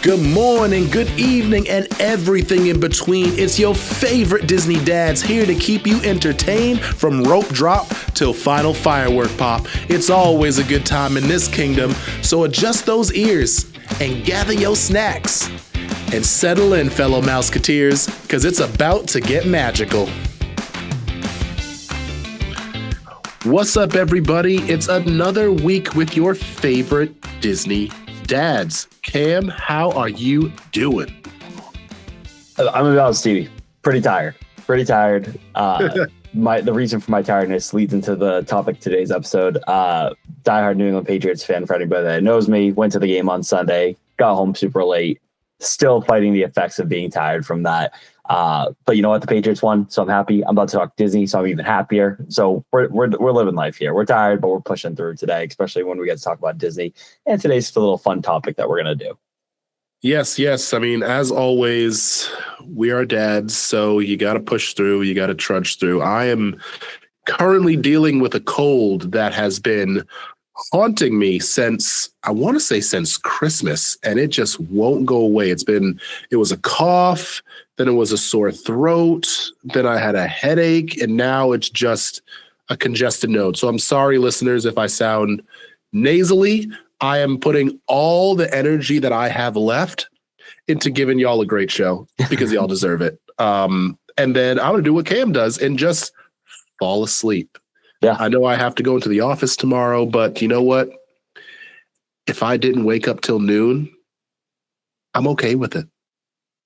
Good morning, good evening, and everything in between. It's your favorite Disney dads here to keep you entertained from rope drop till final firework pop. It's always a good time in this kingdom, so adjust those ears and gather your snacks. And settle in, fellow Mouseketeers, because it's about to get magical. What's up, everybody? It's another week with your favorite Disney dads. Cam, how are you doing? I'm about Stevie. Pretty tired. The reason for my tiredness leads into the topic of today's episode. Diehard New England Patriots fan for anybody that knows me. Went to the game on Sunday. Got home super late. Still fighting the effects of being tired from that. But you know what? The Patriots won, so I'm happy. I'm about to talk Disney, so I'm even happier. So we're living life here. We're tired, but we're pushing through today, especially when we get to talk about Disney. And today's a little fun topic that we're going to do. Yes. I mean, as always, we are dads, so you got to push through. You got to trudge through. I am currently dealing with a cold that has been haunting me since Christmas, and it just won't go away. It was a cough, then it was a sore throat, then I had a headache, and now it's just a congested nose. So I'm sorry, listeners, if I sound nasally. I am putting all the energy that I have left into giving y'all a great show because y'all deserve it. And then I'm going to do what Cam does and just fall asleep. Yeah. I know I have to go into the office tomorrow, but you know what? If I didn't wake up till noon, I'm okay with it.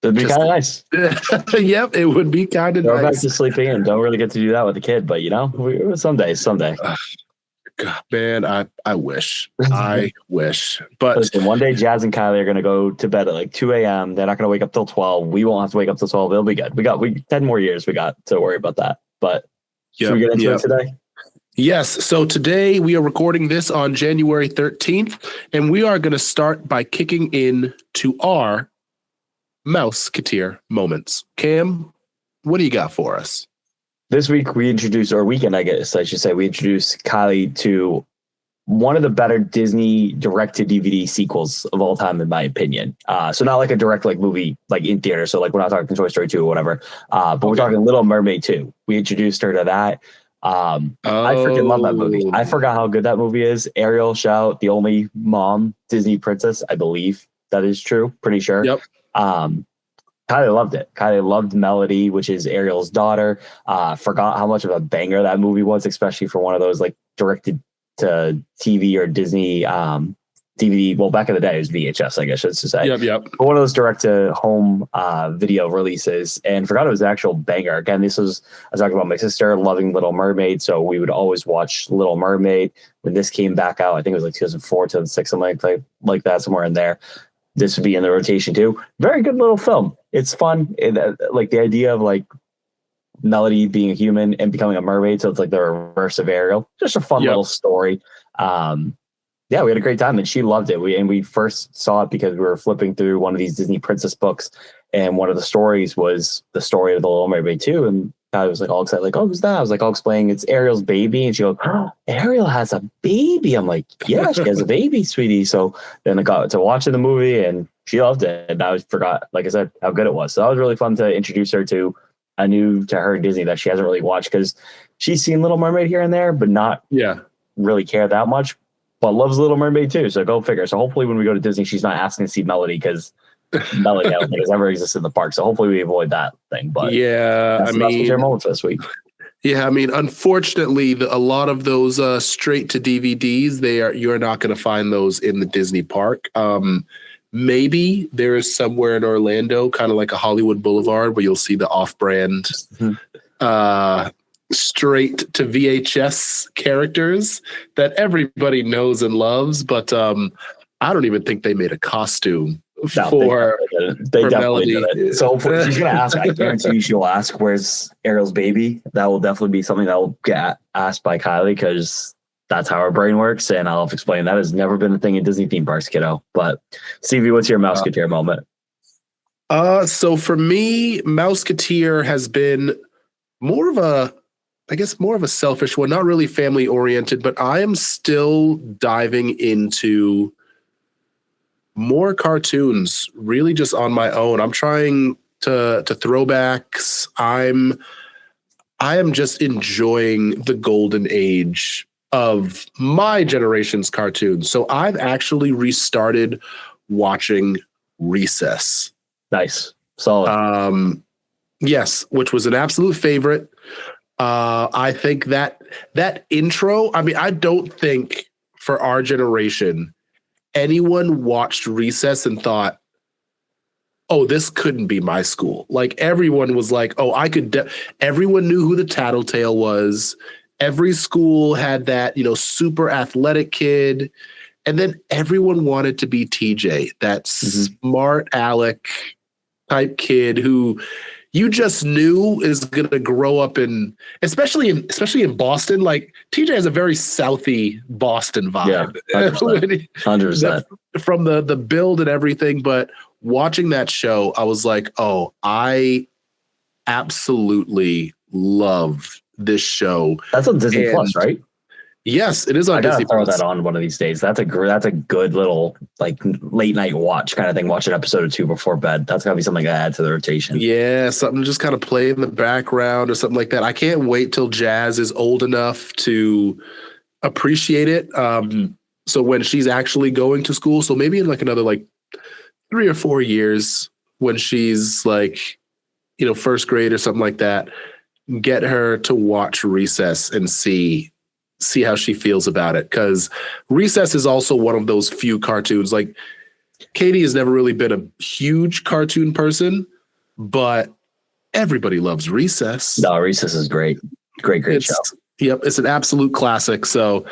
It'd be kind of nice. Yep, it would be kind of nice. Go back to sleeping and don't really get to do that with the kid, but someday. God, man, I wish. I wish. But listen, one day Jazz and Kylie are going to go to bed at like 2 a.m. They're not going to wake up till 12. We won't have to wake up till 12. It'll be good. We got 10 more years we got to worry about that. But should we get into it today? Yes. So today we are recording this on January 13th, and we are going to start by kicking in to our Mouseketeer moments. Cam, what do you got for us? This week we introduced, or weekend, I guess I should say, we introduced Kylie to one of the better Disney direct-to-DVD sequels of all time, in my opinion. So not like a direct movie like in theater. So like we're not talking Toy Story 2 or whatever, but we're talking Little Mermaid 2. We introduced her to that. I freaking love that movie. I forgot how good that movie is. Ariel Shout, the only mom Disney princess, I believe that is true. Pretty sure. Yep. Kylie loved it. Kylie loved Melody, which is Ariel's daughter. Forgot how much of a banger that movie was, especially for one of those like directed to TV or Disney DVD. Well, back in the day, it was VHS, I guess I should say. Yep. But one of those direct to home video releases, and forgot it was an actual banger. Again, I was talking about my sister loving Little Mermaid, so we would always watch Little Mermaid. When this came back out, I think it was like 2004, 2006, something like that, somewhere in there. This would be in the rotation too. Very good little film. It's fun. Like the idea of like Melody being a human and becoming a mermaid. So it's like the reverse of Ariel. Just a fun little story. Yeah, we had a great time and she loved it. We first saw it because we were flipping through one of these Disney princess books. And one of the stories was the story of the Little Mermaid 2. And I was like all excited, like, oh, who's that? I was like, all explaining it's Ariel's baby. And she goes, oh, Ariel has a baby. I'm like, yeah, she has a baby, sweetie. So then I got to watching the movie and she loved it. And I forgot, like I said, how good it was. So that was really fun to introduce her to a new to her Disney that she hasn't really watched because she's seen Little Mermaid here and there, but not really care that much. But loves Little Mermaid too. So go figure. So hopefully when we go to Disney, she's not asking to see Melody because Melody, I don't think has ever existed in the park. So hopefully we avoid that thing. But that's your moments this week. Yeah, I mean, unfortunately, a lot of those straight to DVDs, you're not going to find those in the Disney park. Maybe there is somewhere in Orlando, kind of like a Hollywood Boulevard, where you'll see the off-brand straight to VHS characters that everybody knows and loves. But I don't even think they made a costume for definitely Melody. did it. So she's going to ask, I guarantee you she'll ask, where's Ariel's baby? That will definitely be something that will get asked by Kylie because that's how her brain works. And I'll explain that has never been a thing in Disney theme parks, kiddo. But Stevie, what's your Mouseketeer moment? So for me, Mouseketeer has been more of a selfish one, not really family oriented, but I am still diving into more cartoons really just on my own. I'm trying to throwbacks. I am just enjoying the golden age of my generation's cartoons. So I've actually restarted watching Recess. Nice. Solid. Yes, which was an absolute favorite. I think that intro, I mean, I don't think for our generation, anyone watched Recess and thought, oh, this couldn't be my school. Like everyone was like, oh, everyone knew who the Tattletale was. Every school had that, super athletic kid. And then everyone wanted to be TJ, that smart Alec type kid who you just knew is going to grow up especially in Boston. Like TJ has a very Southy Boston vibe. Yeah, 100%. From the build and everything. But watching that show, I was like, oh, I absolutely love this show. That's on Disney Plus, right? Yes, it is on Disney Plus. I gotta Plus. throw that on one of these days. That's a good little like late night watch kind of thing. Watch an episode or two before bed. That's gotta be something I add to the rotation. Yeah, something to just kind of play in the background or something like that. I can't wait till Jazz is old enough to appreciate it. So when she's actually going to school, so maybe in like another 3 or 4 years when she's first grade or something like that, get her to watch Recess and see how she feels about it. Because Recess is also one of those few cartoons. Like Katie has never really been a huge cartoon person, but everybody loves Recess. No, Recess is great. Great show. Yep, it's an absolute classic. So,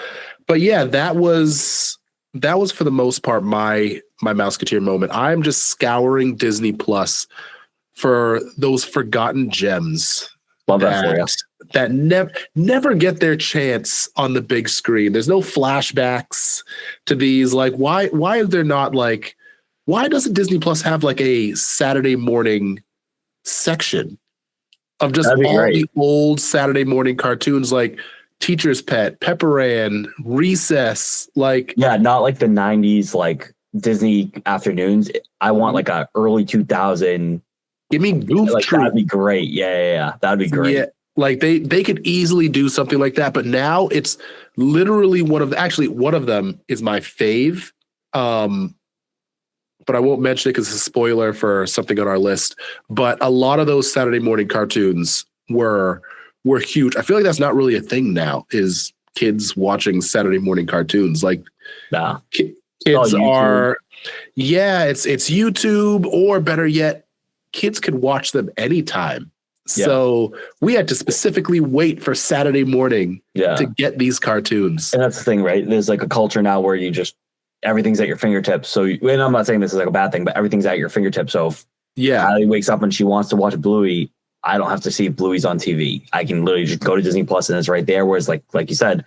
but yeah, that was for the most part my Mouseketeer moment. I'm just scouring Disney Plus for those forgotten gems. Love that for you. That never get their chance on the big screen. There's no flashbacks to these. Like, why is there not why doesn't Disney Plus have a Saturday morning section of just all the old Saturday morning cartoons like Teacher's Pet, Pepper Ann, Recess? Not like the 90s Disney afternoons. I want a early 2000. Give me Goof Troop. That'd be great. Yeah. That'd be great. Yeah. They could easily do something like that, but now it's literally one of them is my fave. But I won't mention it because it's a spoiler for something on our list. But a lot of those Saturday morning cartoons were huge. I feel like that's not really a thing now, is kids watching Saturday morning cartoons. Nah. Kids are, it's YouTube, or better yet, kids can watch them anytime. Yeah. So we had to specifically wait for Saturday morning to get these cartoons. And that's the thing, right? There's a culture now where you just, everything's at your fingertips. So, and I'm not saying this is a bad thing, but everything's at your fingertips. So if Kylie wakes up and she wants to watch Bluey, I don't have to see if Bluey's on TV. I can literally just go to Disney Plus and it's right there. Whereas like you said,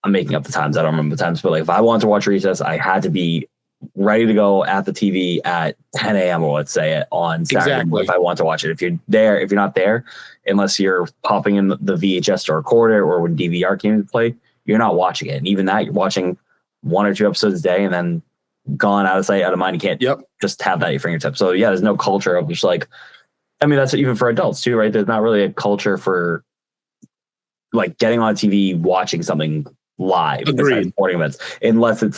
I'm making up the times. I don't remember the times, but if I want to watch Recess, I had to be ready to go at the TV at 10 a.m. or let's say it on Saturday if I want to watch it. If you're not there, unless you're popping in the VHS to record it or when DVR came into play, you're not watching it. And even that, you're watching 1 or 2 episodes a day and then gone out of sight, out of mind. You can't just have that at your fingertips. So there's no culture of just that's even for adults too, right? There's not really a culture for getting on TV, watching something live, sporting events, unless it's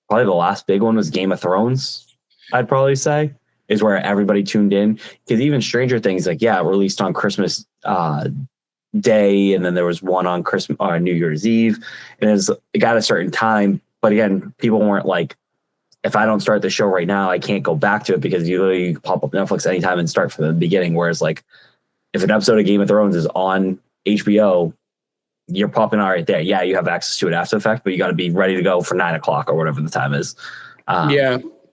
probably the last big one was Game of Thrones, I'd probably say, is where everybody tuned in. Because even Stranger Things, released on Christmas Day, and then there was one on New Year's Eve, and it got a certain time. But again, people weren't if I don't start the show right now, I can't go back to it, because you literally pop up Netflix anytime and start from the beginning. Whereas if an episode of Game of Thrones is on HBO, you're popping out right there. Yeah, you have access to it after the fact, but you got to be ready to go for 9 o'clock or whatever the time is.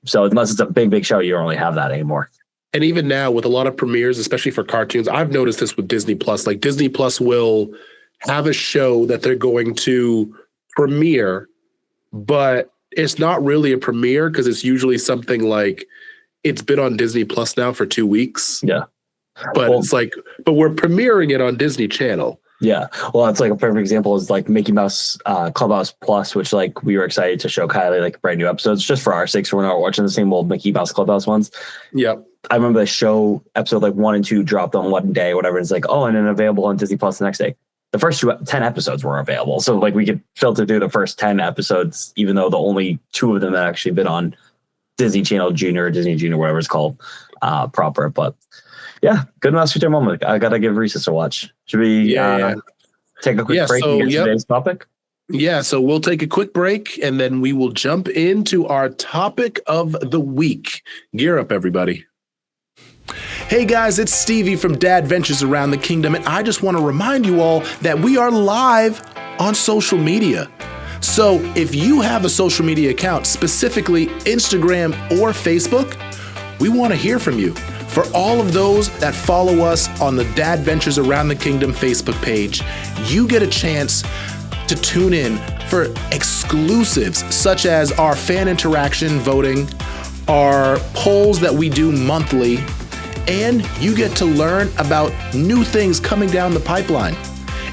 So unless it's a big show, you don't really have that anymore. And even now with a lot of premieres, especially for cartoons, I've noticed this with Disney Plus. Disney Plus will have a show that they're going to premiere, but it's not really a premiere because it's usually something it's been on Disney Plus now for 2 weeks. Yeah. But it's but we're premiering it on Disney Channel. Yeah. Well, that's like a perfect example is like Mickey Mouse Clubhouse Plus, which like we were excited to show Kylie like brand new episodes just for our sake. So we're not watching the same old Mickey Mouse Clubhouse ones. Yep. I remember the show episode like 1 and 2 dropped on one day, whatever. It's like, oh, and then available on Disney Plus the next day. The first 10 episodes were available. So like we could filter through the first 10 episodes, even though the only 2 of them had actually been on Disney Channel Junior or Disney Junior, whatever it's called proper. But yeah, good Mouse Future moment. I got to give Reese's a watch. Should we take a quick break and get today's topic? Yeah, so we'll take a quick break and then we will jump into our topic of the week. Gear up, everybody. Hey guys, it's Stevie from Dadventures Around the Kingdom, and I just want to remind you all that we are live on social media. So if you have a social media account, specifically Instagram or Facebook, we want to hear from you. For all of those that follow us on the Dadventures Around the Kingdom Facebook page, you get a chance to tune in for exclusives such as our fan interaction voting, our polls that we do monthly, and you get to learn about new things coming down the pipeline.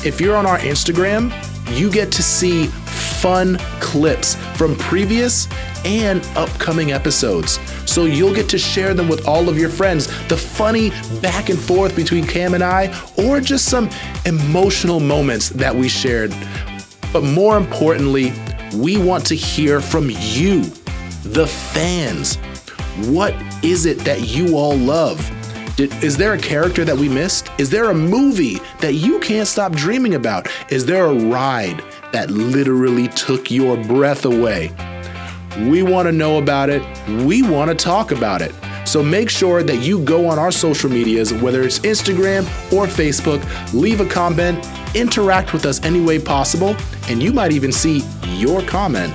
If you're on our Instagram, you get to see fun clips from previous and upcoming episodes. So you'll get to share them with all of your friends, the funny back and forth between Cam and I, or just some emotional moments that we shared. But more importantly, we want to hear from you, the fans. What is it that you all love? Is there a character that we missed? Is there a movie that you can't stop dreaming about? Is there a ride that literally took your breath away? We want to know about it. We want to talk about it. So make sure that you go on our social medias, whether it's Instagram or Facebook, leave a comment, interact with us any way possible, and you might even see your comment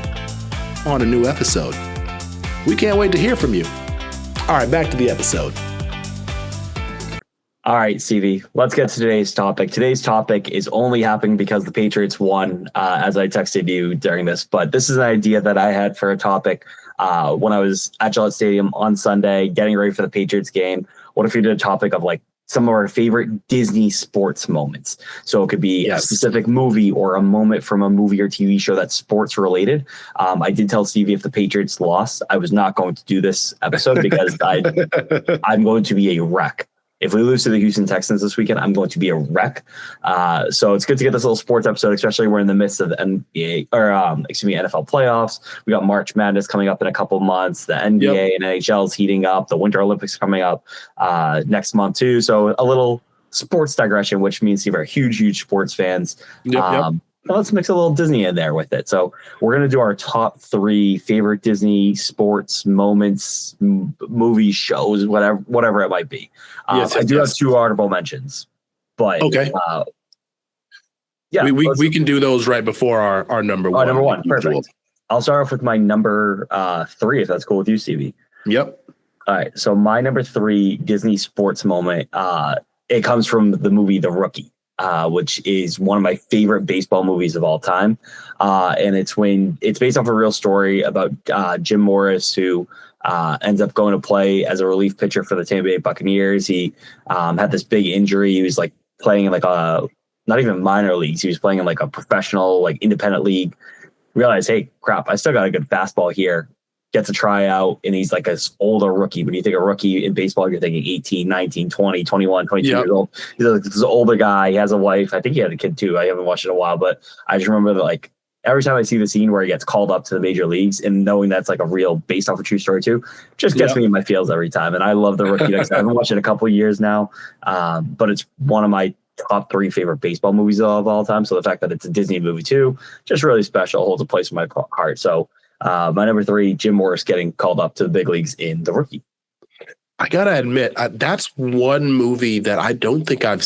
on a new episode. We can't wait to hear from you. All right, back to the episode. All right, CV, let's get to today's topic. Today's topic is only happening because the Patriots won, as I texted you during this. But this is an idea that I had for a topic when I was at Gillette Stadium on Sunday, getting ready for the Patriots game. What if we did a topic of like some of our favorite Disney sports moments? So it could be a specific movie or a moment from a movie or TV show that's sports related. I did tell Stevie if the Patriots lost, I was not going to do this episode because I'm going to be a wreck. If we lose to the Houston Texans this weekend, I'm going to be a wreck. So it's good to get this little sports episode, especially we're in the midst of the NFL playoffs. We got March Madness coming up in a couple of months. The NBA and NHL is heating up. The Winter Olympics coming up next month too. So a little sports digression, which means you are huge sports fans. Let's mix a little Disney in there with it. So we're going to do our top 3 favorite Disney sports moments, movies, shows, whatever it might be. I do have 2 honorable mentions, but okay. We can do those right before our number one. Number 1, perfect. I'll start off with my number 3, if that's cool with you, Stevie. Yep. All right. So my number 3 Disney sports moment, it comes from the movie The Rookie. Which is one of my favorite baseball movies of all time. And it's based off a real story about Jim Morris, who ends up going to play as a relief pitcher for the Tampa Bay Buccaneers. He had this big injury. He was like playing in like not even minor leagues. He was playing in like a professional, like independent league. Realized, hey, crap, I still got a good fastball here. Gets a tryout, and he's like this older rookie. When you think a rookie in baseball, you're thinking 18, 19, 20, 21, 22 years old. He's like this older guy. He has a wife. I think he had a kid too. I haven't watched it in a while, but I just remember that like every time I see the scene where he gets called up to the major leagues and knowing that's like a real based off a true story too, just gets me in my feels every time. And I love The Rookie. I haven't watched it in a couple of years now, but it's one of my top 3 favorite baseball movies of all time. So the fact that it's a Disney movie too, just really special, holds a place in my heart. So my number 3, Jim Morris getting called up to the big leagues in The Rookie. I gotta admit, that's one movie that I don't think I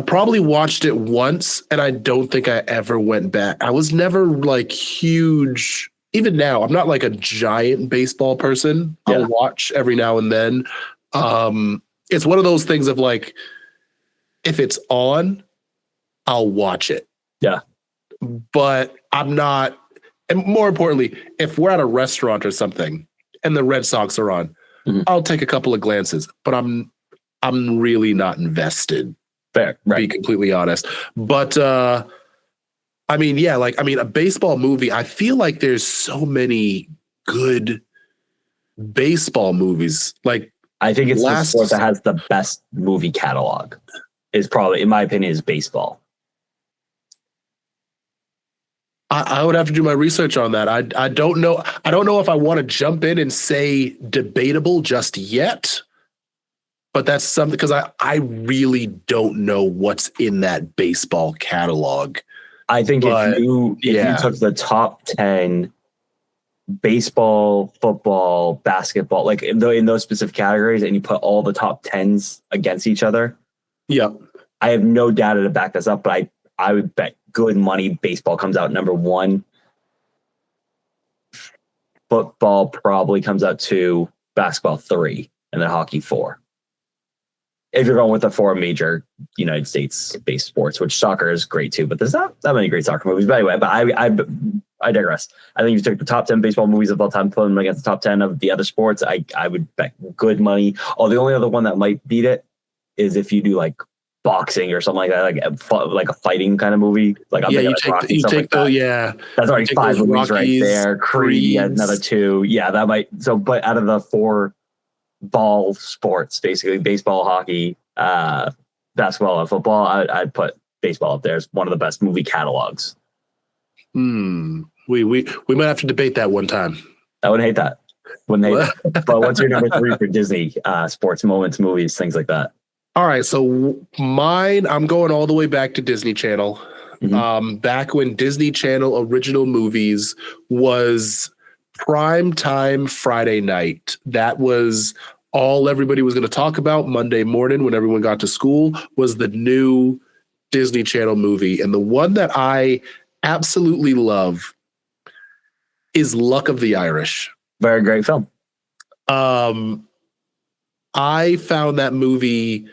probably watched it once, and I don't think I ever went back. I was never like huge. Even now, I'm not like a giant baseball person. I'll watch every now and then. It's one of those things of like, if it's on, I'll watch it. Yeah. But I'm not. And more importantly, if we're at a restaurant or something and the Red Sox are on, I'll take a couple of glances, but I'm really not invested Fair, to be right? completely honest. But I mean, yeah, like I mean, a baseball movie. I feel like there's so many good baseball movies. Like I think it's the sport last, that has the best movie catalog. Is probably, in my opinion, is baseball. I would have to do my research on that. I don't know. I don't know if I want to jump in and say debatable just yet. But that's something because I really don't know what's in that baseball catalog. I think But, if you took the top 10 baseball, football, basketball, like in those specific categories, and you put all the top 10s against each other, yep. I have no data to back this up, but I would bet good money baseball comes out number 1. Football probably comes out 2, basketball 3, and then hockey 4. If you're going with the 4 major United States-based sports, which soccer is great too, but there's not that many great soccer movies. But anyway, I digress. I think if you took the top 10 baseball movies of all time, put them against the top 10 of the other sports, I would bet good money. Oh, the only other one that might beat it is if you do like boxing or something like that, like a fighting kind of movie. Like yeah, you take that's already 5 movies right there. Creed, another 2. Yeah, that might. So, but out of the 4 ball sports, basically baseball, hockey, basketball, and football, I'd put baseball up there as one of the best movie catalogs. We might have to debate that one time. I wouldn't hate that. But what's your number 3 for Disney sports moments, movies, things like that? All right, so mine, I'm going all the way back to Disney Channel. Mm-hmm. Back when Disney Channel original movies was prime time Friday night. That was all everybody was going to talk about Monday morning when everyone got to school, was the new Disney Channel movie. And the one that I absolutely love is Luck of the Irish. Very great film. I found that movie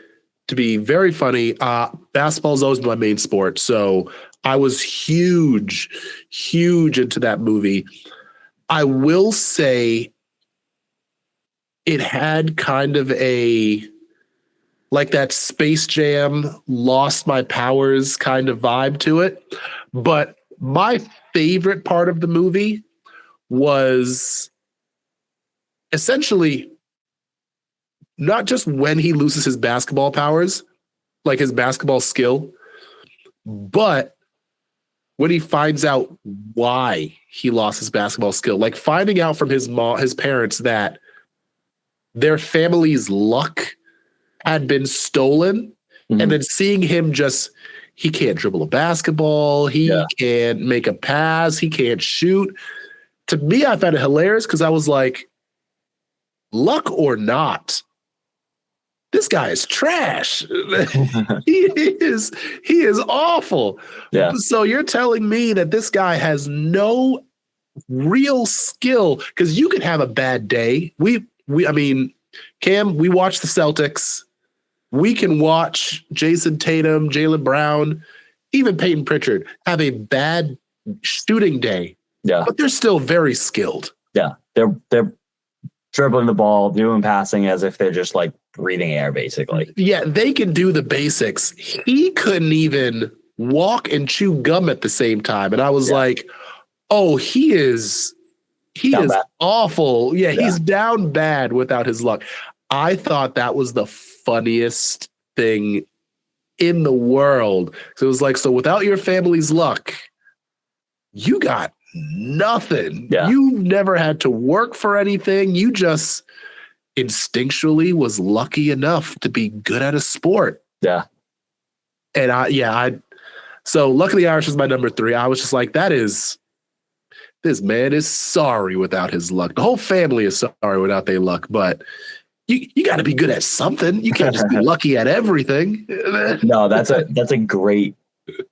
to be very funny. Basketball's always my main sport, so I was huge into that movie. I will say it had kind of like that Space Jam Lost My Powers kind of vibe to it. But my favorite part of the movie was essentially not just when he loses his basketball powers, like his basketball skill, but when he finds out why he lost his basketball skill, like finding out from his parents that their family's luck had been stolen, and then seeing him he can't dribble a basketball, he can't make a pass, he can't shoot. To me, I found it hilarious because I was like, luck or not, this guy is trash. He is awful. Yeah. So you're telling me that this guy has no real skill, because you could have a bad day. I mean, Cam, we watch the Celtics. We can watch Jason Tatum, Jaylen Brown, even Peyton Pritchard have a bad shooting day. Yeah. But they're still very skilled. Yeah. They're dribbling the ball, doing passing as if they're just like breathing air, basically. Yeah, they can do the basics. He couldn't even walk and chew gum at the same time. And I was like, oh, he is awful. Yeah, he's down bad without his luck. I thought that was the funniest thing in the world. So it was like, so without your family's luck, you got nothing. Yeah. You never had to work for anything. You just instinctually was lucky enough to be good at a sport. Yeah. And so Luck of the Irish is my number 3. I was just like, this man is sorry without his luck. The whole family is sorry without their luck, but you got to be good at something. You can't just be lucky at everything. No, that's a great.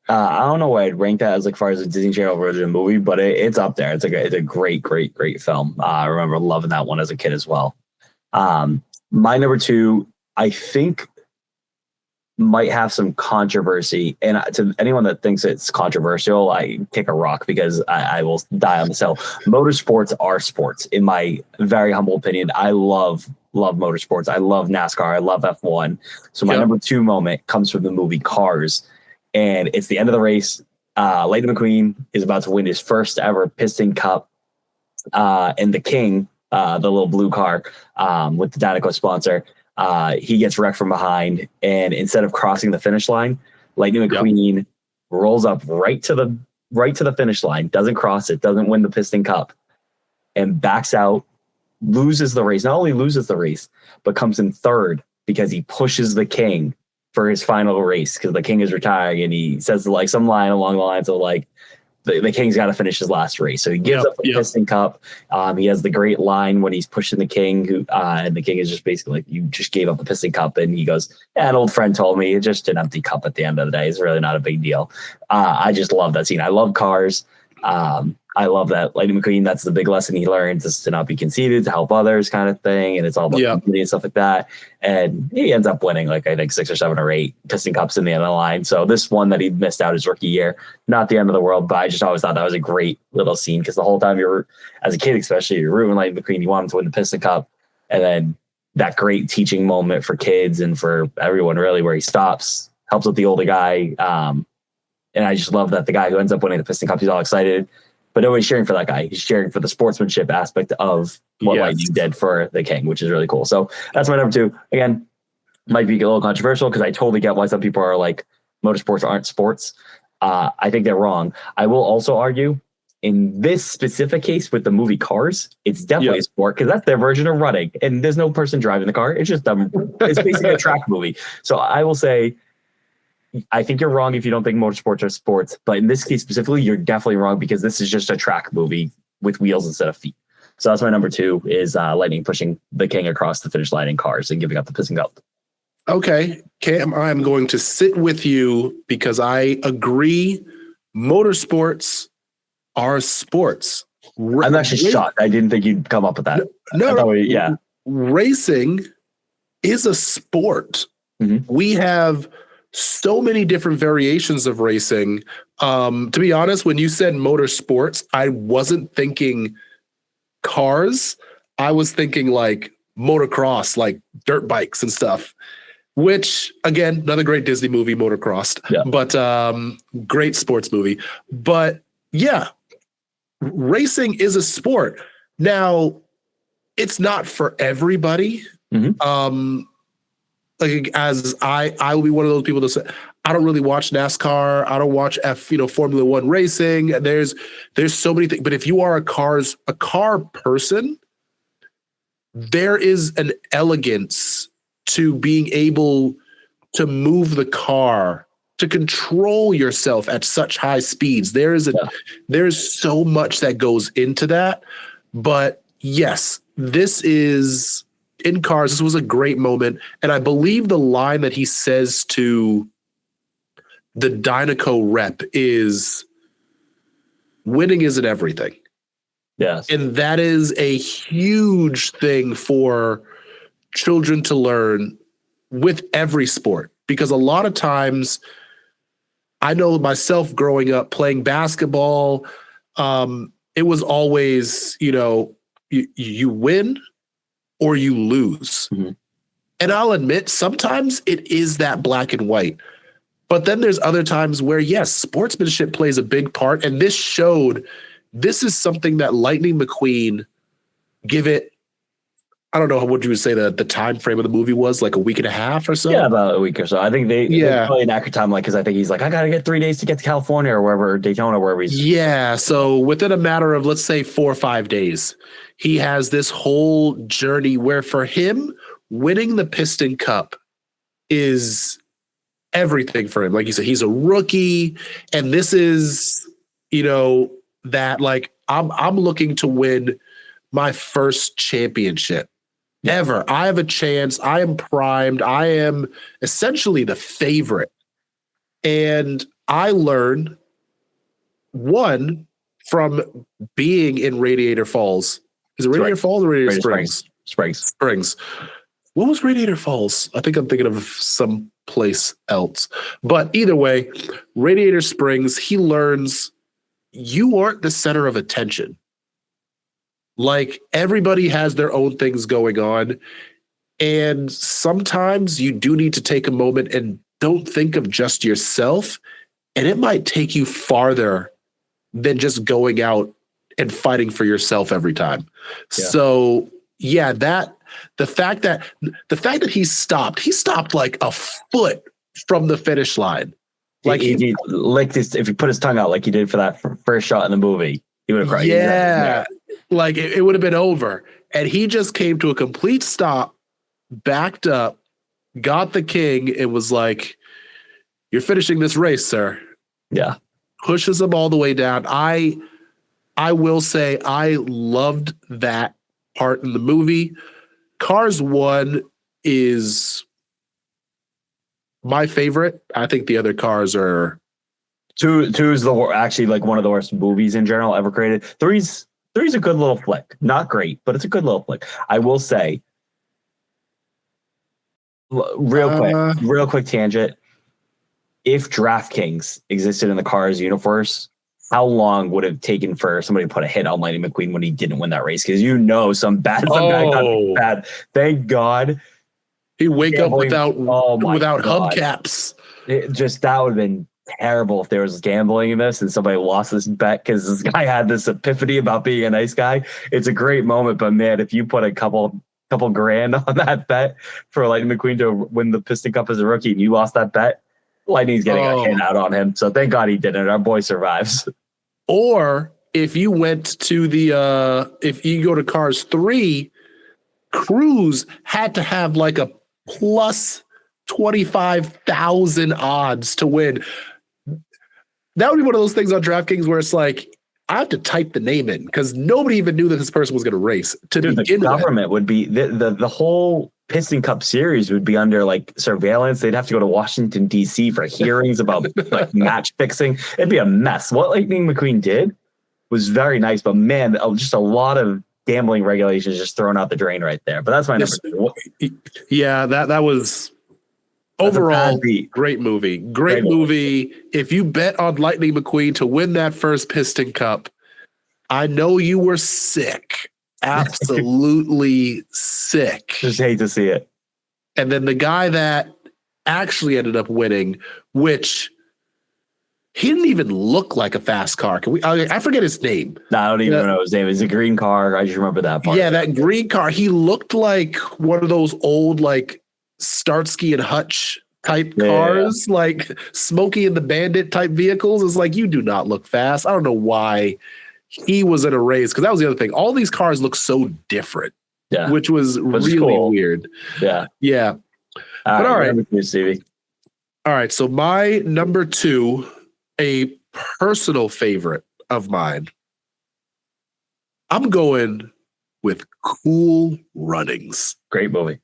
I don't know where I'd rank that as far as a Disney Channel original movie, but it's up there. It's a great film. I remember loving that one as a kid as well. My number 2, I think might have some controversy. And to anyone that thinks it's controversial, I kick a rock because I will die on this hill. Motorsports are sports, in my very humble opinion. I love motorsports. I love NASCAR. I love F1. So my number 2 moment comes from the movie Cars. And it's the end of the race. Lightning McQueen is about to win his first ever Piston Cup. And the King, the little blue car with the DATK sponsor, he gets wrecked from behind, and instead of crossing the finish line, Lightning McQueen rolls up right to the finish line, doesn't cross it, doesn't win the Piston Cup, and backs out, loses the race. Not only loses the race, but comes in third because he pushes the King for his final race because the King is retiring, and he says like some line along the lines of like, the King's got to finish his last race. So he gives up the Piston Cup. He has the great line when he's pushing the King, and the King is just basically like, you just gave up the Piston Cup. And he goes, yeah, an old friend told me it's just an empty cup at the end of the day. It's really not a big deal. I just love that scene. I love Cars. I love that Lightning McQueen, that's the big lesson he learns, is to not be conceited, to help others kind of thing. And it's all about community and stuff like that. And he ends up winning like, I think 6 or 7 or 8 Piston Cups in the end of the line. So this one that he missed out his rookie year, not the end of the world, but I just always thought that was a great little scene because the whole time as a kid, especially, you're rooting Lightning McQueen, you want him to win the Piston Cup. And then that great teaching moment for kids and for everyone really, where he stops, helps with the older guy. And I just love that the guy who ends up winning the Piston Cup, he's all excited. But nobody's cheering for that guy. He's cheering for the sportsmanship aspect of what Lightning did for the King, which is really cool. So that's my number 2. Again, might be a little controversial because I totally get why some people are like, motorsports aren't sports. I think they're wrong. I will also argue in this specific case with the movie Cars, it's definitely a sport because that's their version of running. And there's no person driving the car. It's just it's basically a track movie. So I will say, I think you're wrong if you don't think motorsports are sports, but in this case specifically, you're definitely wrong because this is just a track movie with wheels instead of feet. So that's my number 2 is Lightning pushing the King across the finish line in Cars and giving up the Piston Cup. Okay, Cam, I'm going to sit with you because I agree. Motorsports are sports. I'm actually shocked. I didn't think you'd come up with that. No, racing is a sport. Mm-hmm. We have so many different variations of racing. To be honest, when you said motorsports, I wasn't thinking cars. I was thinking like motocross, like dirt bikes and stuff, which again, another great Disney movie, Motocrossed, but great sports movie. But yeah, racing is a sport. Now, it's not for everybody. Mm-hmm. Like as I will be one of those people that say, I don't really watch NASCAR. I don't watch Formula One racing. There's so many things. But if you are a car person, there is an elegance to being able to move the car, to control yourself at such high speeds. There's so much that goes into that. But yes, this is in Cars. This was a great moment. And I believe the line that he says to the Dynaco rep is, winning isn't everything. Yes. And that is a huge thing for children to learn with every sport, because a lot of times I know myself growing up playing basketball, it was always, you win or you lose. Mm-hmm. And I'll admit, sometimes it is that black and white. But then there's other times where, yes, sportsmanship plays a big part. And this is something that Lightning McQueen, give it, I don't know what you would say the time frame of the movie was, like a week and a half or so? Yeah, about a week or so. I think they probably an accurate time, because I think he's like, I got to get 3 days to get to California or wherever, Daytona, wherever he's. Yeah, so within a matter of, let's say, 4 or 5 days, he has this whole journey where for him, winning the Piston Cup is everything for him. Like you said, he's a rookie, and this is, that like I'm looking to win my first championship ever. I have a chance. I am primed. I am essentially the favorite. And I learned from being in Radiator Falls. Is it Radiator Falls or Radiator Springs? Springs. What was Radiator Falls? I think I'm thinking of some someplace else. But either way, Radiator Springs, he learns you aren't the center of attention. Like, everybody has their own things going on. And sometimes you do need to take a moment and don't think of just yourself. And it might take you farther than just going out and fighting for yourself every time. Yeah. So yeah, the fact that he stopped like a foot from the finish line. Like he licked his, if he put his tongue out like he did for that first shot in the movie, he would have cried. Yeah. Like it would have been over. And he just came to a complete stop, backed up, got the king, and was like, "You're finishing this race, sir." Yeah. Pushes him all the way down. I will say I loved that part in the movie. Cars 1 is my favorite. I think the other cars are... 2 is actually like one of the worst movies in general ever created. 3's a good little flick. Not great, but it's a good little flick. I will say, real quick tangent. If DraftKings existed in the Cars universe, how long would it have taken for somebody to put a hit on Lightning McQueen when he didn't win that race? Because some guy got bad. Thank God. He wake up without hubcaps. That would have been terrible if there was gambling in this and somebody lost this bet because this guy had this epiphany about being a nice guy. It's a great moment, but man, if you put a couple grand on that bet for Lightning McQueen to win the Piston Cup as a rookie and you lost that bet, Lightning's getting a hit out on him. So thank God he didn't. Our boy survives. Or if you went to if you go to Cars 3, Cruz had to have like a plus 25,000 odds to win. That would be one of those things on DraftKings where it's like, I have to type the name in because nobody even knew that this person was going to race. The government would be the whole Piston Cup series would be under like surveillance. They'd have to go to Washington D.C. for hearings about like match fixing. It'd be a mess. What Lightning McQueen did was very nice, but man, just a lot of gambling regulations just thrown out the drain right there. But that's my number 2. Yeah, that was overall great movie. Great movie. If you bet on Lightning McQueen to win that first Piston Cup, I know you were sick. Absolutely sick. Just hate to see it. And then the guy that actually ended up winning, which he didn't even look like a fast car. I forget his name. No, I don't even know his name. It's a green car. I just remember that part. Yeah, that green car. He looked like one of those old like Starsky and Hutch type cars, like Smokey and the Bandit type vehicles. It's like, you do not look fast. I don't know why he was in a race, because that was the other thing. All these cars look so different, which was really cool. Weird. Yeah. But all right. All right. So my number 2, a personal favorite of mine, I'm going with Cool Runnings. Great movie.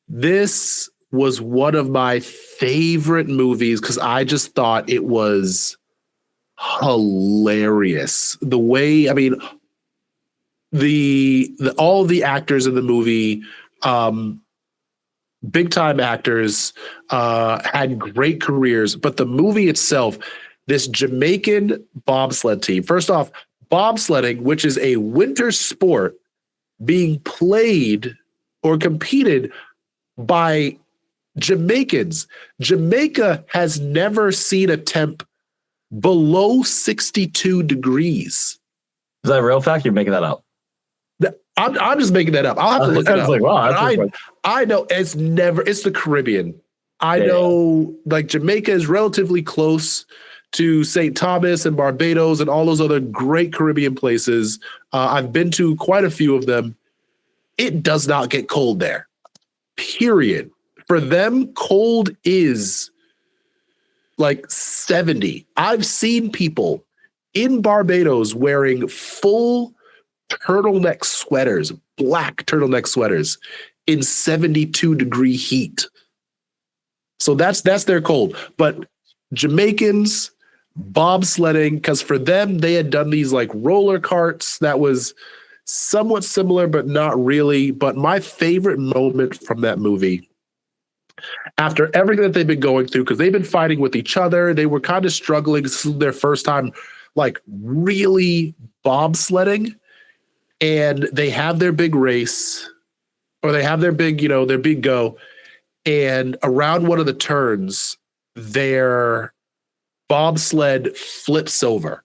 This was one of my favorite movies because I just thought it was hilarious. The way, I mean, all the actors in the movie, big time actors, had great careers, but the movie itself, this Jamaican bobsled team. First off, bobsledding, which is a winter sport being played or competed by Jamaicans. Jamaica has never seen a temp below 62 degrees. Is that a real fact? You're making that up? I'm just making that up. I'll have to look it up. Like, wow, I know it's the Caribbean. I know like Jamaica is relatively close to St. Thomas and Barbados and all those other great Caribbean places. I've been to quite a few of them. It does not get cold there. Period. For them, cold is like 70. I've seen people in Barbados wearing full turtleneck sweaters, black turtleneck sweaters in 72-degree heat. So that's their cold. But Jamaicans, bobsledding, because for them, they had done these like roller carts that was somewhat similar, but not really. But my favorite moment from that movie after everything that they've been going through, because they've been fighting with each other. They were kind of struggling. This is their first time, like, really bobsledding. And they have their big race, or they have their big, their big go. And around one of the turns, their bobsled flips over,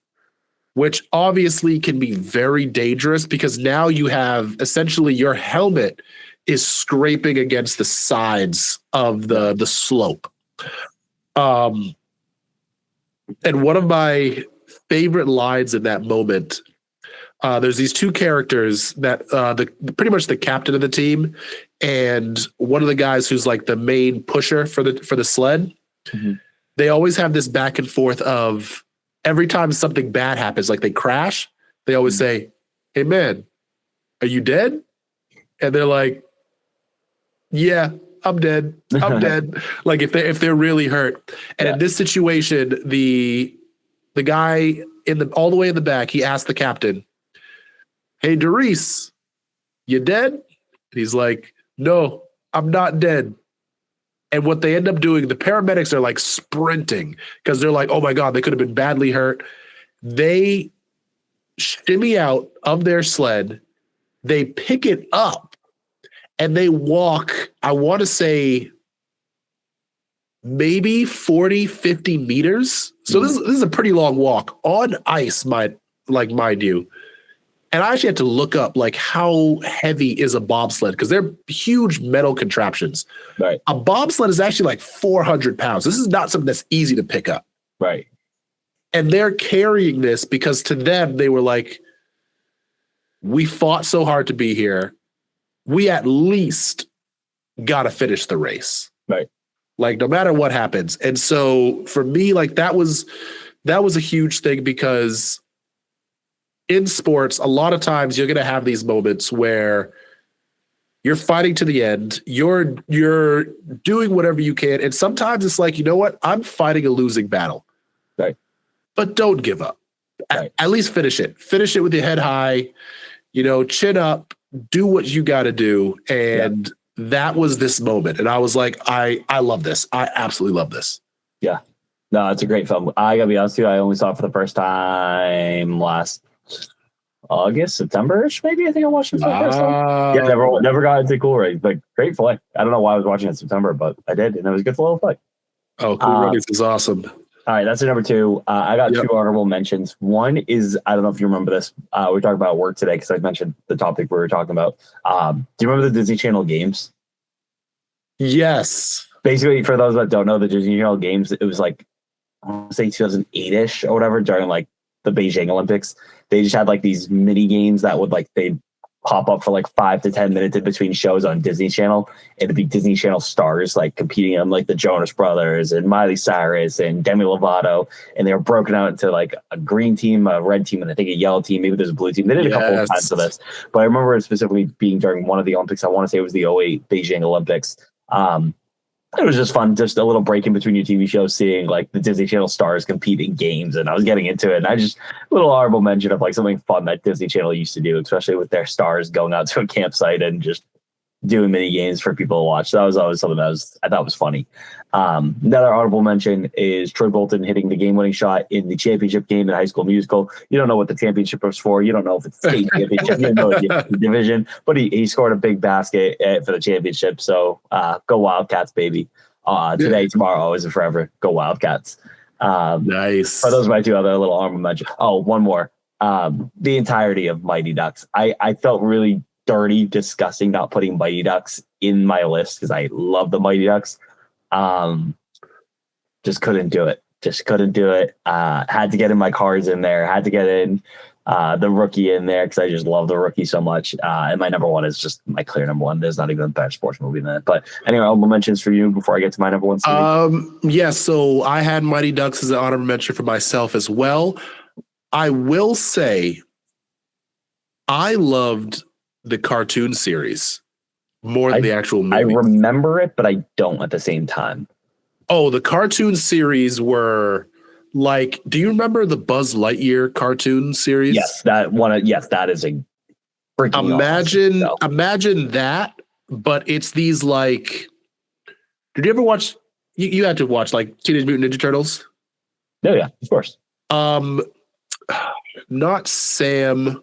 which obviously can be very dangerous because now you have essentially your helmet is scraping against the sides of the slope. And one of my favorite lines in that moment, there's these two characters that pretty much the captain of the team and one of the guys who's like the main pusher for the sled. Mm-hmm. They always have this back and forth of every time something bad happens, like they crash, they always say, "Hey man, are you dead?" And they're like, "Yeah, I'm dead. I'm dead." Like if they're really hurt. And in this situation, the guy all the way in the back, he asked the captain, "Hey, Doris, you dead?" And he's like, "No, I'm not dead." And what they end up doing, the paramedics are like sprinting because they're like, "Oh my God, they could have been badly hurt." They shimmy out of their sled, they pick it up, and they walk, I want to say, maybe 40, 50 meters. So this is a pretty long walk on ice, mind you. And I actually had to look up like how heavy is a bobsled because they're huge metal contraptions. Right. A bobsled is actually like 400 pounds. This is not something that's easy to pick up. Right. And they're carrying this because to them, they were like, "We fought so hard to be here. We at least got to finish the race." Right. Like no matter what happens. And so for me, like that was a huge thing because in sports, a lot of times you're going to have these moments where you're fighting to the end, you're doing whatever you can. And sometimes it's like, you know what? I'm fighting a losing battle. Right. But don't give up. Right. At least finish it. Finish it with your head high, chin up, do what you got to do. And that was this moment. And I was like, I love this. I absolutely love this. Yeah. No, it's a great film. I got to be honest with you, I only saw it for the first time last August, September-ish, maybe. I think I watched it for the first time. Yeah, never got into Cool Runnings, but great flick. I don't know why I was watching it in September, but I did, and it was a good little flick. Oh, Cool Runnings is awesome. All right, that's number two. I got two honorable mentions. One is, I don't know if you remember this. We talked about work today because I mentioned the topic we were talking about. Do you remember the Disney Channel games? Yes. Basically, for those that don't know, the Disney Channel games, it was like, I want to say 2008-ish or whatever, during like the Beijing Olympics. They just had like these mini games that would they'd pop up for like 5 to 10 minutes in between shows on Disney Channel. It'd be Disney Channel stars like competing on like the Jonas Brothers and Miley Cyrus and Demi Lovato. And they were broken out into like a green team, a red team, and I think a yellow team. Maybe there's a blue team. They did a couple of times of this, but I remember it specifically being during one of the Olympics. I want to say it was the 2008 Beijing Olympics. It was just fun, just a little break in between your TV shows, seeing like the Disney Channel stars compete in games, and I was getting into it. And I just a little honorable mention of like something fun that Disney Channel used to do, especially with their stars going out to a campsite and just doing mini games for people to watch. That was always something that I thought was funny. Another honorable mention is Troy Bolton hitting the game-winning shot in the championship game in High School Musical. You don't know what the championship was for. You don't know if it's state championship, you don't know the division, but he scored a big basket for the championship. So go Wildcats, baby. Today, tomorrow, always and forever. Go Wildcats. Nice. Those are my two other little honorable mentions. Oh, one more. The entirety of Mighty Ducks. I felt really dirty, disgusting not putting Mighty Ducks in my list because I love the Mighty Ducks. Just couldn't do it. Had to get in my cards in there. Had to get in the Rookie in there because I just love the Rookie so much. And my number one is just my clear number one. There's not even a better sports movie than it. But anyway, honorable mentions for you before I get to my number one. Yes, so I had Mighty Ducks as an honorable mention for myself as well. I will say I loved the cartoon series more than the actual movie. I remember it, but I don't at the same time. Oh, the cartoon series were like, do you remember the Buzz Lightyear cartoon series? Yes, that one. Yes, that is a freaking imagine that, but it's these like Did you ever watch? You had to watch like Teenage Mutant Ninja Turtles. No, yeah, of course. Not Sam,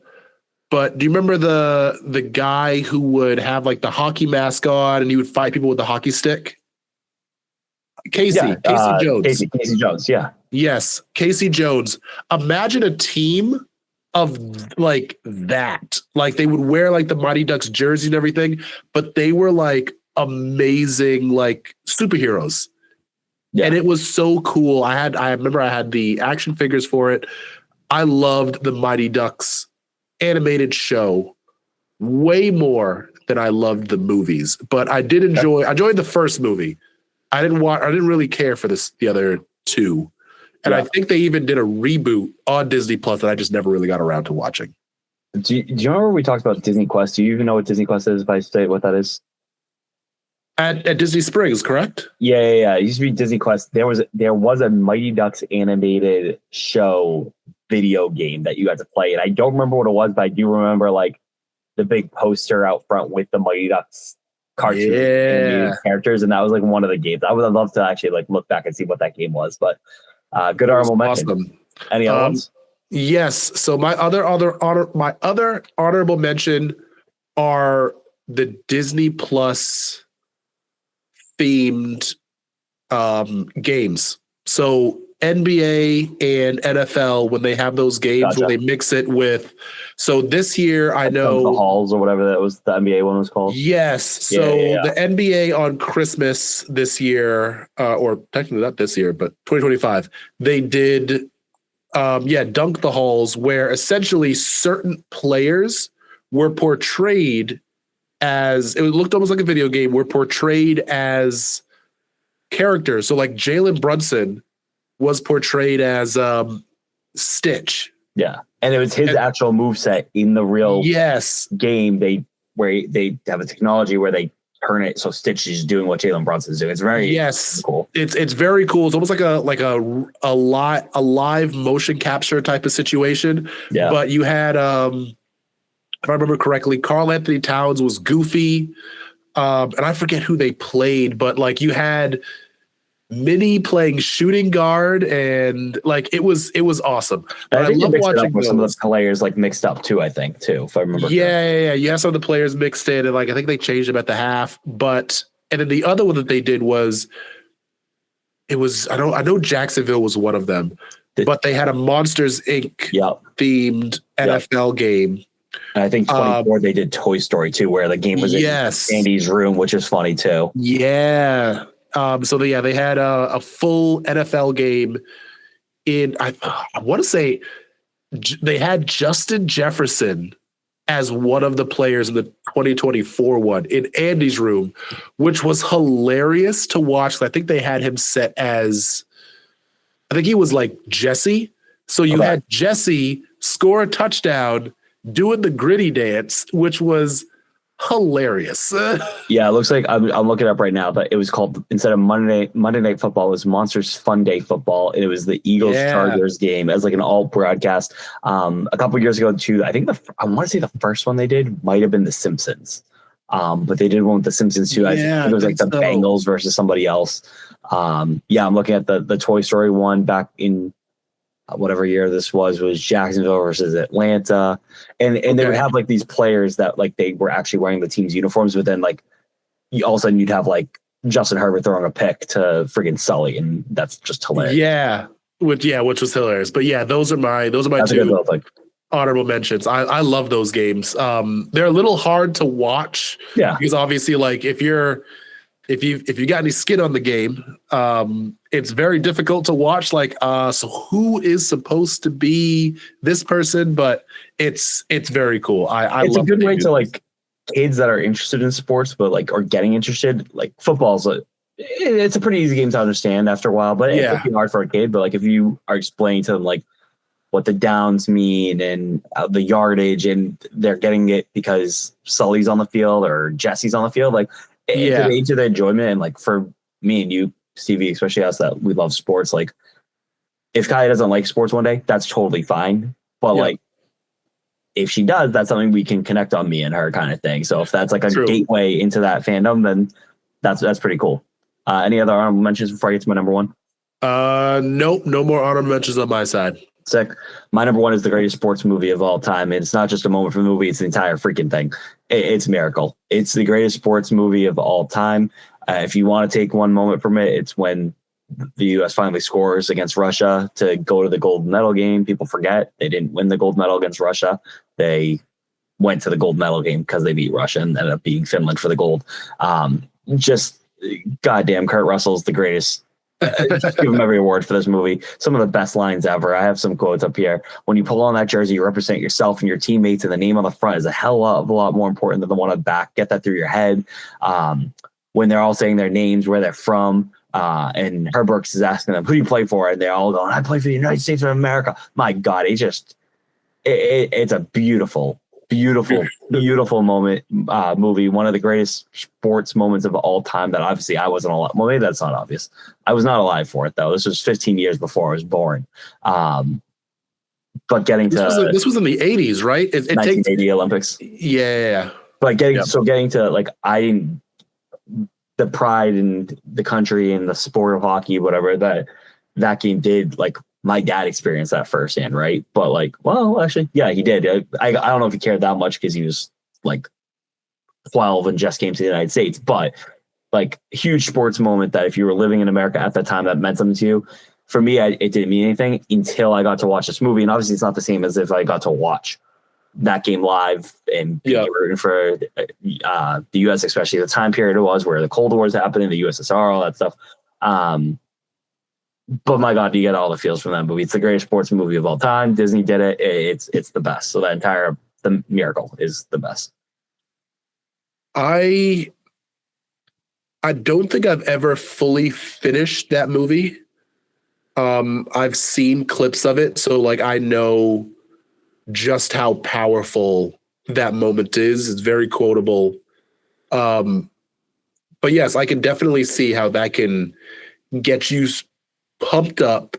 but do you remember the guy who would have like the hockey mask on and he would fight people with the hockey stick? Casey Jones. Casey Jones, yeah. Yes, Casey Jones. Imagine a team of like that. Like they would wear like the Mighty Ducks jersey and everything, but they were like amazing, like superheroes. Yeah. And it was so cool. I remember I had the action figures for it. I loved the Mighty Ducks animated show way more than I loved the movies. But I did enjoy the first movie. I didn't really care for the other two. And I think they even did a reboot on Disney Plus that I just never really got around to watching. Do you remember we talked about Disney Quest? Do you even know what Disney Quest is, if I state what that is? At Disney Springs, correct? Yeah. It used to be Disney Quest. There was a Mighty Ducks animated show video game that you had to play. And I don't remember what it was, but I do remember like the big poster out front with the Mighty Ducks cartoon characters. And that was like one of the games. I would have loved to actually like look back and see what that game was, but good honorable mention. Awesome. Any other ones? Yes. So my other honorable mention are the Disney Plus themed games. So NBA and NFL, when they have those games where they mix it with. So this year, I know the Halls or whatever that was, the NBA one was called. Yes. So the NBA on Christmas this year, or technically not this year, but 2025, they did, Dunk the Halls, where essentially certain players were portrayed as, it looked almost like a video game, were portrayed as characters. So like Jalen Brunson was portrayed as Stitch. Yeah. And it was his actual moveset in the real game. They have a technology where they turn it so Stitch is doing what Jalen Brunson's doing. It's very cool. It's very cool. It's almost like a live motion capture type of situation. Yeah. But you had if I remember correctly, Karl Anthony Towns was Goofy. And I forget who they played, but like you had Minnie playing shooting guard, and like it was awesome. I love watching some of the players like mixed up too. I think too, if I remember. Yeah. You have some of the players mixed in, and like I think they changed them at the half. But and then the other one that they did was I know Jacksonville was one of them, but they had a Monsters Inc. themed NFL game. And I think 24 they did Toy Story too, where the game was in Andy's room, which is funny too. Yeah. So they had a full NFL game in, I want to say they had Justin Jefferson as one of the players in the 2024 one in Andy's room, which was hilarious to watch. I think they had him set as, I think he was like Jesse. So you had Jesse score a touchdown doing the gritty dance, which was hilarious. Yeah, it looks like I'm looking up right now, but it was called, instead of Monday Night Football, it was Monsters Fun Day Football. And it was the Eagles Chargers game as like an all broadcast. A couple years ago too, I think I want to say the first one they did might have been The Simpsons. But they did one with The Simpsons too. I think it was like the Bengals versus somebody else. I'm looking at the Toy Story one back in whatever year this was Jacksonville versus Atlanta. And they would have like these players that like they were actually wearing the team's uniforms, but then like all of a sudden you'd have like Justin Herbert throwing a pick to friggin' Sully, and that's just hilarious. Which was hilarious. But yeah, those are my two honorable mentions. I love those games. They're a little hard to watch because obviously like if you got any skin on the game, it's very difficult to watch. Like, so who is supposed to be this person? But it's very cool. It's a good way to like kids that are interested in sports, but like are getting interested. Like football's it's a pretty easy game to understand after a while, but it can be hard for a kid. But like if you are explaining to them like what the downs mean and the yardage, and they're getting it because Sully's on the field or Jesse's on the field, like. It's an age of the enjoyment, and like for me and you, Stevie, especially us that we love sports, like if Kylie doesn't like sports one day, that's totally fine. But like if she does, that's something we can connect on, me and her kind of thing. So if that's like a gateway into that fandom, then that's pretty cool. Any other honorable mentions before I get to my number one? Nope, no more honorable mentions on my side. Sick. My number one is the greatest sports movie of all time. And it's not just a moment for the movie, it's the entire freaking thing. It's Miracle. It's the greatest sports movie of all time. If you want to take one moment from it, it's when the U.S. finally scores against Russia to go to the gold medal game. People forget they didn't win the gold medal against Russia. They went to the gold medal game because they beat Russia and ended up beating Finland for the gold. Just goddamn, Kurt Russell's the greatest. Just give him every award for this movie. Some of the best lines ever. I have some quotes up here. When you pull on that jersey, you represent yourself and your teammates, and the name on the front is a hell of a lot more important than the one on the back. Get that through your head. When they're all saying their names, where they're from, and Herberts is asking them, who do you play for? And they're all going, I play for the United States of America. My God, it's a beautiful moment, movie. One of the greatest sports moments of all time that obviously I wasn't alive. Well, maybe that's not obvious. I was not alive for it though. This was 15 years before I was born. But getting this was in the 80s, right? It 1980 takes Olympics. Yeah. But getting to like, the pride in the country and the sport of hockey, whatever that game did, like, my dad experienced that firsthand, right? But like, well, actually, yeah, he did. I don't know if he cared that much because he was like 12 and just came to the United States. But like, huge sports moment that if you were living in America at that time, that meant something to you. For me, it didn't mean anything until I got to watch this movie. And obviously, it's not the same as if I got to watch that game live and rooting for the U.S., especially the time period it was where the Cold War was happening, the USSR, all that stuff. But my God, you get all the feels from that movie. It's the greatest sports movie of all time. Disney did it. It's the best. So the Miracle is the best. I don't think I've ever fully finished that movie. I've seen clips of it, so like I know just how powerful that moment is. It's very quotable. But yes, I can definitely see how that can get you pumped up,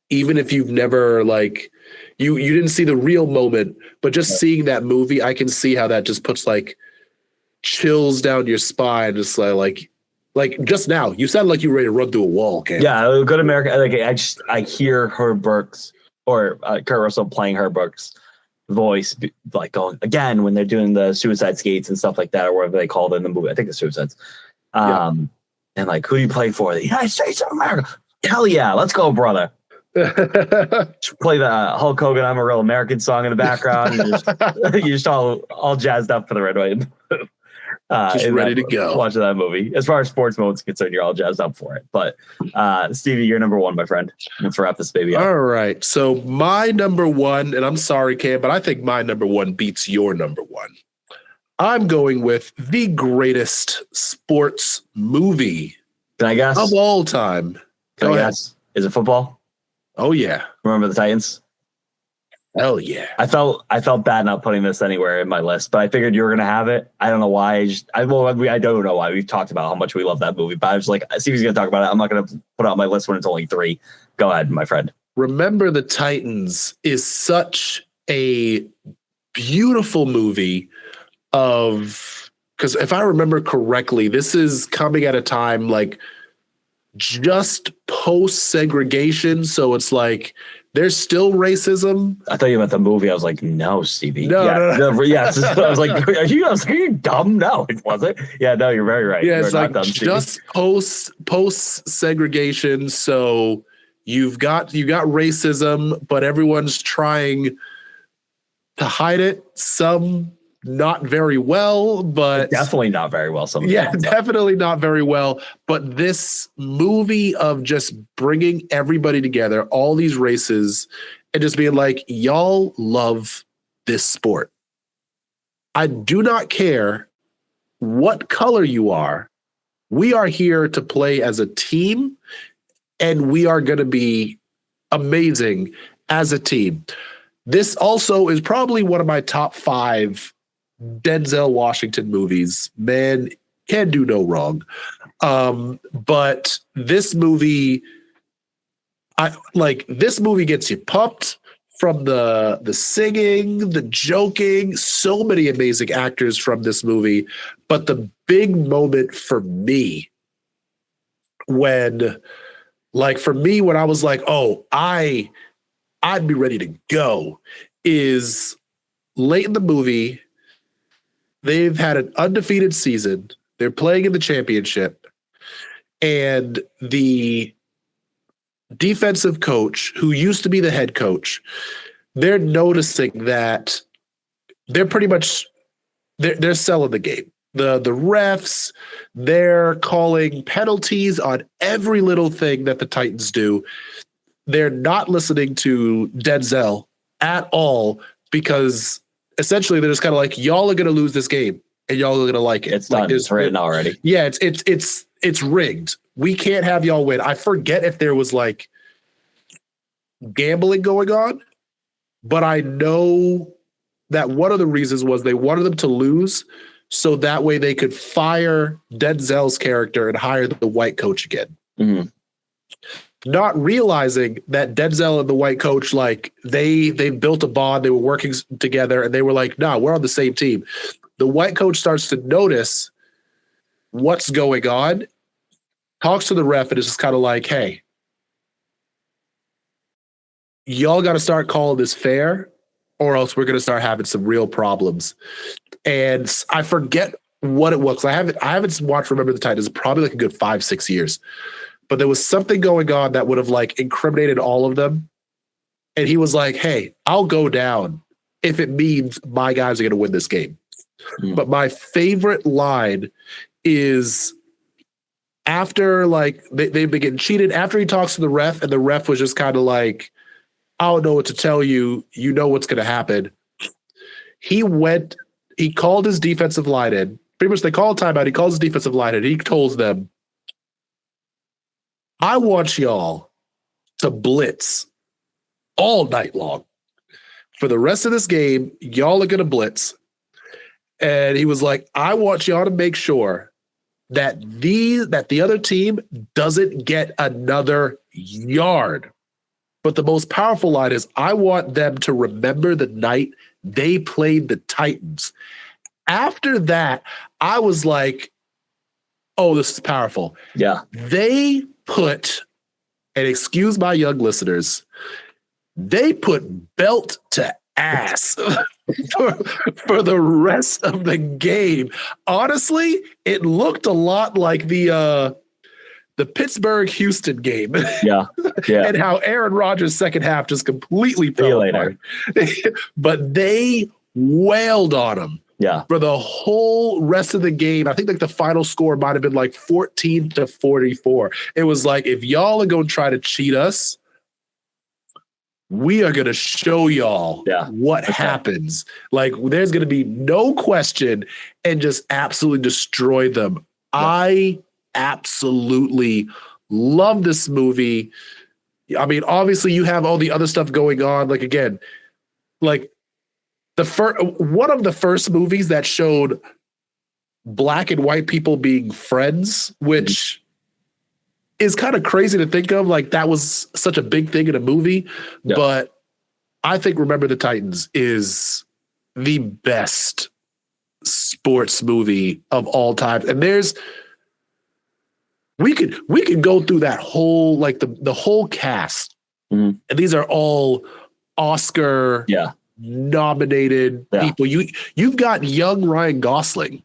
even if you've never like you didn't see the real moment, but just seeing that movie, I can see how that just puts like chills down your spine. Just like just now, you sound like you were ready to run through a wall, Cam. Yeah, Good America. Like I hear Herberts or Kurt Russell playing Herberts' voice, like going again when they're doing the suicide skates and stuff like that, or whatever they called it in the movie. I think the suicides. And like, who do you play for? The United States of America. Hell yeah, let's go, brother. Play the Hulk Hogan "I'm a Real American" song in the background. You're just all jazzed up for the Red, White, and Blue. Just ready to go. Watching that movie. As far as sports modes concerned, you're all jazzed up for it. But Stevie, you're number one, my friend. Let's wrap this baby up. All right. So my number one, and I'm sorry, Cam, but I think my number one beats your number one. I'm going with the greatest sports movie Can I guess? of all time. Can I guess? Is it football? Oh yeah. Remember the Titans? Hell yeah. I felt bad not putting this anywhere in my list, but I figured you were gonna have it. I don't know why. I don't know why. We've talked about how much we love that movie, but I was like, I see he's gonna talk about it. I'm not gonna put it on my list when it's only 3. Go ahead, my friend. Remember the Titans is such a beautiful movie because if I remember correctly, this is coming at a time like just post segregation, so it's like there's still racism. I thought you meant the movie. I was like, no, Stevie. No. Yes. I was like, are you dumb? No, it wasn't. Yeah, no, you're very right. Yeah, it's like dumb, just post segregation. So you got racism, but everyone's trying to hide it. Some not very well, but definitely not very well. Definitely not very well. But this movie of just bringing everybody together, all these races, and just being like, y'all love this sport. I do not care what color you are. We are here to play as a team, and we are going to be amazing as a team. This also is probably one of my top 5 Denzel Washington movies. Man, can do no wrong. But this movie, this movie gets you pumped from the singing, the joking, so many amazing actors from this movie. But the big moment for me when, like, for me, when I was like, oh, I'd be ready to go, is late in the movie. They've had an undefeated season. They're playing in the championship. And the defensive coach, who used to be the head coach, they're noticing that they're pretty much they're selling the game. The refs, they're calling penalties on every little thing that the Titans do. They're not listening to Denzel at all, because essentially they're just kind of like, y'all are going to lose this game and y'all are going to like it. It's done. Like, It's written already. Yeah, it's rigged. We can't have y'all win. I forget if there was like gambling going on, but I know that one of the reasons was they wanted them to lose so that way they could fire Denzel's character and hire the white coach again. Mm-hmm. Not realizing that Denzel and the white coach, like they built a bond, they were working together, and they were like, "Nah, we're on the same team." The white coach starts to notice what's going on, talks to the ref, and is just kind of like, "Hey, y'all got to start calling this fair, or else we're going to start having some real problems." And I forget what it was. I haven't watched Remember the Titans probably like a good 5-6 years. But there was something going on that would have like incriminated all of them. And he was like, "Hey, I'll go down if it means my guys are going to win this game." But my favorite line is after like they've been getting cheated, after he talks to the ref, and the ref was just kind of like, "I don't know what to tell you. You know what's going to happen." He called his defensive line in. Pretty much they call a timeout. He calls his defensive line in. He tells them, "I want y'all to blitz all night long. For the rest of this game, y'all are going to blitz." And he was like, "I want y'all to make sure that the other team doesn't get another yard. But the most powerful line is, I want them to remember the night they played the Titans." After that, I was like, oh, this is powerful. Yeah. They put, and excuse my young listeners, they put belt to ass for the rest of the game. Honestly, it looked a lot like the Pittsburgh-Houston game. Yeah. And how Aaron Rodgers' second half just completely fell apart. But they wailed on him. Yeah. For the whole rest of the game. I think like the final score might have been like 14-44. It was like, if y'all are going to try to cheat us, we are going to show y'all what happens. Like, there's going to be no question, and just absolutely destroy them. Yeah. I absolutely love this movie. I mean, obviously you have all the other stuff going on. Like, again, like one of the first movies that showed black and white people being friends, which is kind of crazy to think of. Like, that was such a big thing in a movie. Yeah. But I think Remember the Titans is the best sports movie of all time. And we could go through that whole, like the whole cast. Mm-hmm. And these are all Oscar nominated people. You've got young Ryan Gosling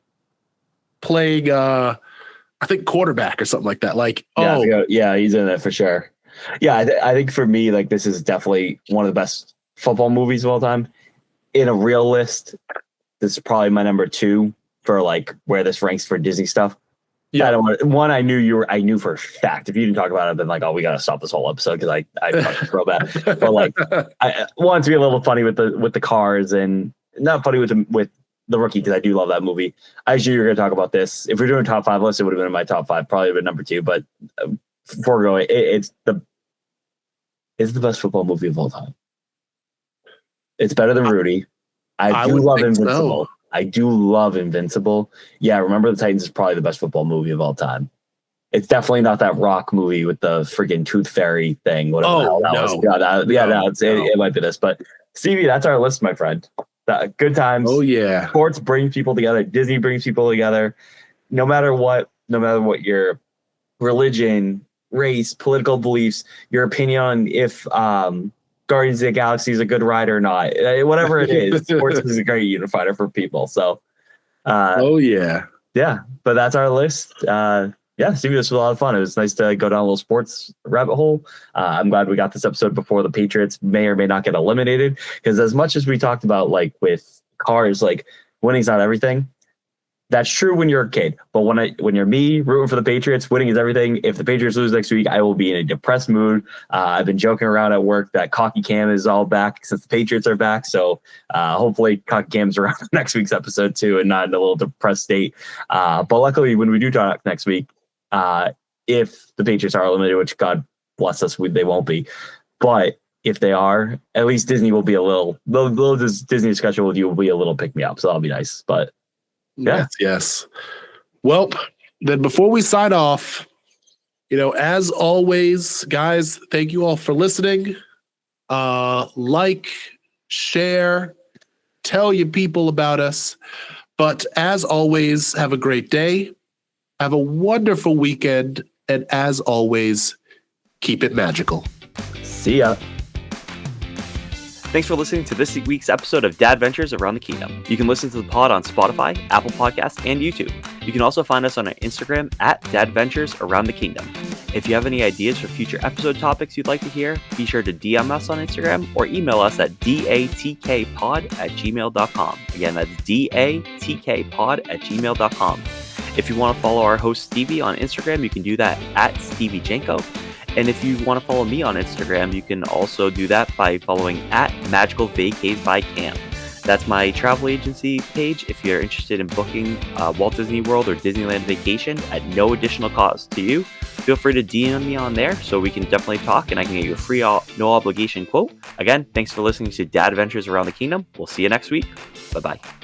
playing I think quarterback or something like that. Like, he's in it for sure. Yeah, I think for me, like, this is definitely one of the best football movies of all time. In a real list, this is probably my number 2 for like where this ranks for Disney stuff. Yeah, I knew for a fact. If you didn't talk about it, I've been like, oh, we gotta stop this whole episode because I fucking real bad. But like, I want to be a little funny with the cars, and not funny with the Rookie, because I do love that movie. I actually you're gonna talk about this. If we're doing a top 5 list, it would have been in my top 5, probably been number 2. But before going, it's the best football movie of all time. It's better than Rudy. I do love Invincible. So. I do love Invincible. Yeah, Remember the Titans is probably the best football movie of all time. It's definitely not that Rock movie with the freaking Tooth Fairy thing. Whatever it might be this. But Stevie, that's our list, my friend. Good times. Oh yeah. Sports brings people together. Disney brings people together. No matter what your religion, race, political beliefs, your opinion on if Guardians of the Galaxy is a good ride or not. Whatever it is, sports is a great unifier for people. So, oh yeah. Yeah, but that's our list. Steve, this was a lot of fun. It was nice to go down a little sports rabbit hole. I'm glad we got this episode before the Patriots may or may not get eliminated, because as much as we talked about, like with cars, like winning's not everything. That's true when you're a kid, but when you're me rooting for the Patriots, winning is everything. If the Patriots lose next week, I will be in a depressed mood. I've been joking around at work that Cocky Cam is all back since the Patriots are back. So hopefully Cocky Cam's around for next week's episode too, and not in a little depressed state. But luckily, when we do talk next week, if the Patriots are eliminated, which God bless us, they won't be, but if they are, at least Disney will be a little Disney discussion with you will be a little pick me up. So that'll be nice. But yeah. Yes. Well, then before we sign off, as always, guys, thank you all for listening. Like, share, tell your people about us. But as always, have a great day. Have a wonderful weekend. And as always, keep it magical. See ya. Thanks for listening to this week's episode of Dadventures Around the Kingdom. You can listen to the pod on Spotify, Apple Podcasts, and YouTube. You can also find us on our Instagram at Dadventures Around the Kingdom. If you have any ideas for future episode topics you'd like to hear, be sure to DM us on Instagram or email us at datkpod@gmail.com. Again, that's datkpod@gmail.com. If you want to follow our host Stevie on Instagram, you can do that at StevieJenko. And if you want to follow me on Instagram, you can also do that by following at Magical Vacays by Cam. That's my travel agency page if you're interested in booking Walt Disney World or Disneyland vacation at no additional cost to you. Feel free to DM me on there so we can definitely talk and I can get you a free, no obligation quote. Again, thanks for listening to Dadventures Around the Kingdom. We'll see you next week. Bye-bye.